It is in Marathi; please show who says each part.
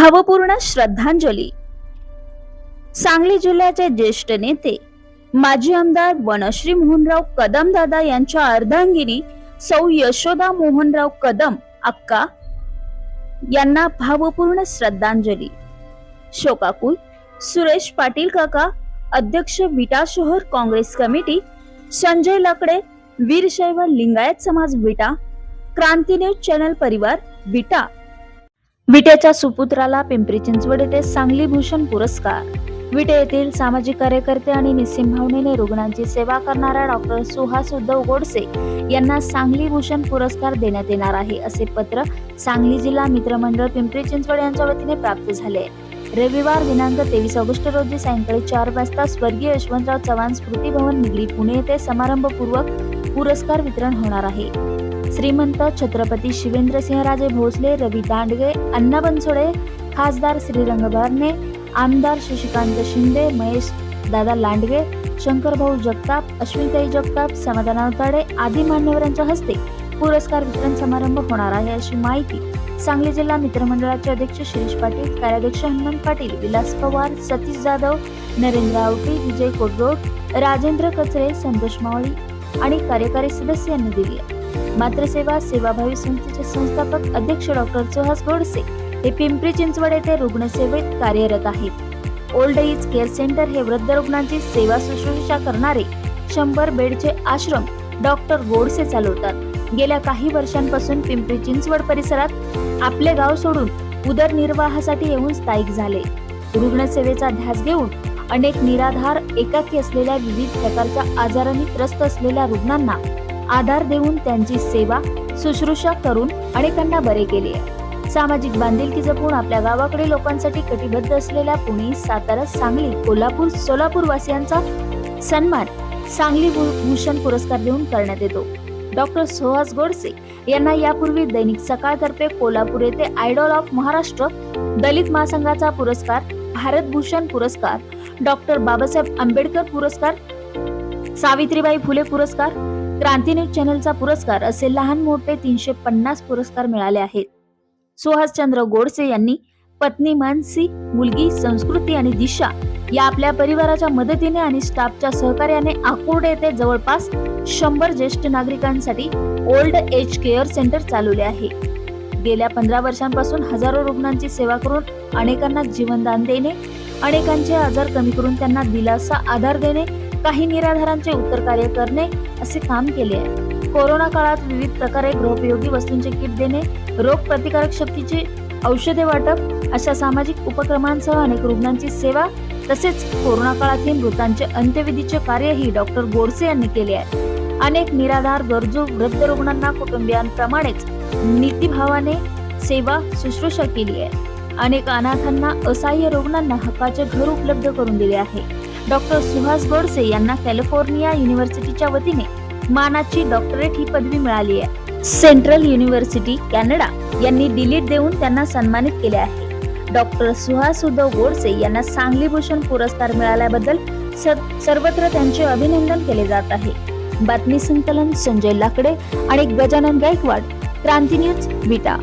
Speaker 1: भावपूर्ण श्रद्धांजली. सांगली जिल्ह्याचे ज्येष्ठ नेते माजी आमदार वनश्री मोहनराव कदम दादा यांच्या अर्धांगिनी सौ यशोदा मोहनराव कदम अक्का यांना भावपूर्ण श्रद्धांजली. शोकाकुल सुरेश पाटील काका, अध्यक्ष विटा शहर काँग्रेस कमिटी, संजय लकडे, वीरशैव लिंगायत समाज विटा, क्रांती न्यूज चॅनल परिवार विटा. विट्याच्या सुपुत्राला पिंपरी चिंचवड येथे सांगली भूषण पुरस्कार. विटे येथील सामाजिक कार्यकर्ते आणि निस्सीम भावनेने रुग्णांची सेवा करणाऱ्या डॉक्टर सुहास उद्धव गोडसे यांना सांगली भूषण पुरस्कार देण्यात येणार आहे, असे पत्र सांगली जिल्हा मित्रमंडळ पिंपरी चिंचवड यांच्या वतीने प्राप्त झाले. रविवार दिनांक 23 ऑगस्ट रोजी सायंकाळी 4 वाजता स्वर्गीय यशवंतराव चव्हाण स्मृती भवन निगडी पुणे येथे समारंभपूर्वक पुरस्कार वितरण होणार आहे. श्रीमंत छत्रपती शिवेंद्रसिंहराजे भोसले, रवी दांडगे, अण्णा बनसोडे, खासदार श्रीरंग बारणे, आमदार शशिकांत शिंदे, महेश दादा लांडगे, शंकरभाऊ जगताप, अश्विनीताई जगताप, समाधान अवताडे आदी मान्यवरांच्या हस्ते पुरस्कार वितरण समारंभ होणार आहे, अशी माहिती सांगली जिल्हा मित्रमंडळाचे अध्यक्ष शिरीष पाटील, कार्याध्यक्ष हनुमंत पाटील, विलास पवार, सतीश जाधव, नरेंद्र आवटी, विजय कोटरोड, राजेंद्र कचरे, संतोष मावळी आणि कार्यकारी सदस्य यांनी दिली. मातृसेवा सेवाभावी संस्थेचे संस्थापक अध्यक्ष डॉक्टर सुहास गोडसे हे पिंपरी चिंचवड येथे रुग्णसेवेत कार्यरत आहेत. ओल्ड एज केअर सेंटर हे वृद्ध रुग्णांची सेवा शुश्रूषा करणारे 100 बेडचे आश्रम डॉक्टर गोडसे चालवतात. गेल्या काही वर्षांपासून पिंपरी चिंचवड परिसरात आपले गाव सोडून उदरनिर्वाहासाठी येऊन स्थायिक झाले. रुग्णसेवेचा ध्यास घेऊन अनेक निराधार, एकाकी असलेल्या विविध प्रकारच्या आजारांनी त्रस्त असलेल्या रुग्णांना आधार देऊन त्यांची सेवा शुश्रूषा करून अनेकांना बरे केले. सामाजिक बांधिलकी जपून आपल्या गावाकडे लोकांसाठी कटिबद्ध असलेल्या पुणे, सातारा, सांगली, कोल्हापूर, सोलापूर वासियांचा सन्मान सांगली भूषण पुरस्कार देऊन करण्यात येतो. डॉक्टर सुहास गोडसे यांना यापूर्वी दैनिक सकाळतर्फे कोल्हापूर येथे आयडॉल ऑफ महाराष्ट्र, दलित महासंघाचा पुरस्कार, भारत भूषण पुरस्कार, डॉक्टर बाबासाहेब आंबेडकर पुरस्कार, सावित्रीबाई फुले पुरस्कार, क्रांती न्यूज चॅनलचा पुरस्कार असे लहान मोठे 350 पुरस्कार मिळाले आहेत. सुहासचंद्र गोडसे यांनी पत्नी मानसी, मुलगी संस्कृती आणि दिशा या आपल्या परिवाराच्या मदतीने आणि स्टाफच्या सहकार्याने आकुर्डे येथे जवळपास 100 ज्येष्ठ नागरिकांसाठी ओल्ड एज केअर सेंटर चालवले आहे. गेल्या 15 वर्षांपासून हजारो रुग्णांची सेवा करून अनेकांना जीवनदान देणे, अनेकांचे आजार कमी करून त्यांना दिलासा, आधार देणे, काही निराधारांचे उत्तर कार्य करणे असे काम केले आहे. कोरोना काळात विविध प्रकारे गृहोपयोगी वस्तूंचे किट देणे, रोग प्रतिकारक शक्तीची औषधे वाटप अशा सामाजिक उपक्रमांसह अनेक रुग्णांची सेवा तसेच कोरोना काळातील मृतांचे अंत्यविधीचे कार्यही डॉक्टर गोडसे यांनी केले आहे. अनेक निराधार, गरजू वृद्ध रुग्णांना कुटुंबियांप्रमाणेच नीतिभावाने सेवा शुश्रूषा केली आहे. अनेक अनाथांना, असहाय्य रुग्णांना हक्काचे घर उपलब्ध करून दिले आहे. डॉक्टर सुहास गोडसे यांना कॅलिफोर्निया युनिव्हर्सिटीच्या वतीने मानाची डॉक्टरेट ही पदवी मिळाली आहे. सेंट्रल युनिव्हर्सिटी कॅनडा यांनी डिलीट देऊन त्यांना सन्मानित केले आहे. डॉक्टर सुहास उद्धव गोडसे यांना सांगली भूषण पुरस्कार मिळाल्याबद्दल सर्वत्र त्यांचे अभिनंदन केले जात आहे. बातमी संकलन संजय लाकडे आणि गजानन गायकवाड, क्रांती न्यूज विटा.